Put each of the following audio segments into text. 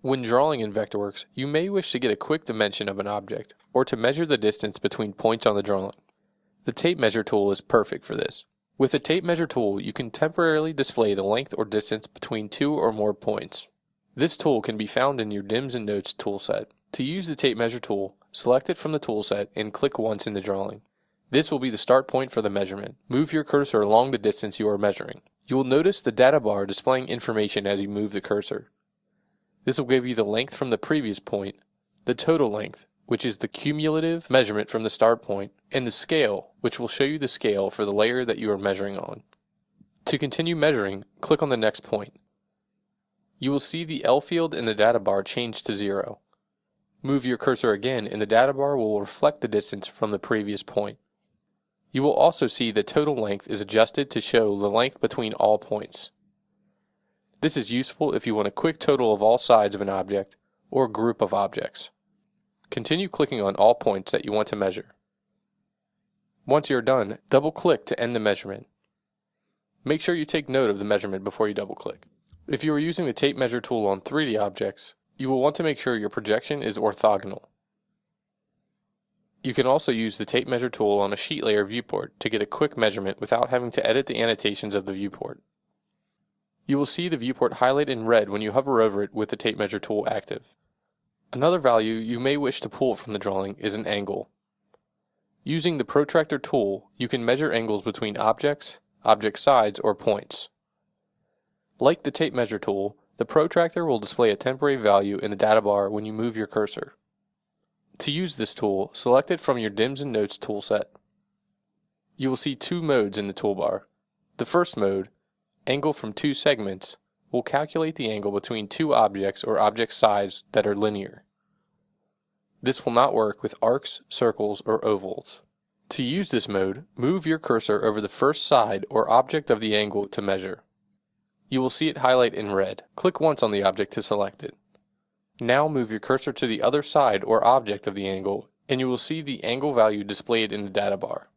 When drawing in Vectorworks, you may wish to get a quick dimension of an object, or to measure the distance between points on the drawing. The tape measure tool is perfect for this. With the tape measure tool, you can temporarily display the length or distance between two or more points. This tool can be found in your Dims and Notes toolset. To use the tape measure tool, select it from the toolset and click once in the drawing. This will be the start point for the measurement. Move your cursor along the distance you are measuring. You will notice the data bar displaying information as you move the cursor. This will give you the length from the previous point, the total length, which is the cumulative measurement from the start point, and the scale, which will show you the scale for the layer that you are measuring on. To continue measuring, click on the next point. You will see the L field in the data bar change to 0. Move your cursor again and the data bar will reflect the distance from the previous point. You will also see the total length is adjusted to show the length between all points. This is useful if you want a quick total of all sides of an object or a group of objects. Continue clicking on all points that you want to measure. Once you are done, double-click to end the measurement. Make sure you take note of the measurement before you double-click. If you are using the tape measure tool on 3D objects, you will want to make sure your projection is orthogonal. You can also use the tape measure tool on a sheet layer viewport to get a quick measurement without having to edit the annotations of the viewport. You will see the viewport highlight in red when you hover over it with the tape measure tool active. Another value you may wish to pull from the drawing is an angle. Using the Protractor Tool, you can measure angles between objects, object sides, or points. Like the tape measure tool, the protractor will display a temporary value in the data bar when you move your cursor. To use this tool, select it from your Dims and Notes toolset. You will see two modes in the toolbar. The first mode, Angle from two segments, will calculate the angle between two objects or object sides that are linear. This will not work with arcs, circles, or ovals. To use this mode, move your cursor over the first side or object of the angle to measure. You will see it highlight in red. Click once on the object to select it. Now move your cursor to the other side or object of the angle, and you will see the angle value displayed in the data bar.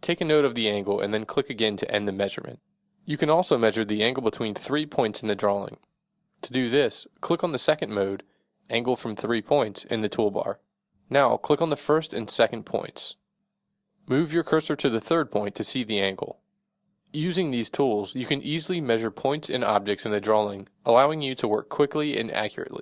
Take a note of the angle and then click again to end the measurement. You can also measure the angle between 3 points in the drawing. To do this, click on the second mode, Angle from 3 points, in the toolbar. Now click on the first and second points. Move your cursor to the third point to see the angle. Using these tools, you can easily measure points and objects in the drawing, allowing you to work quickly and accurately.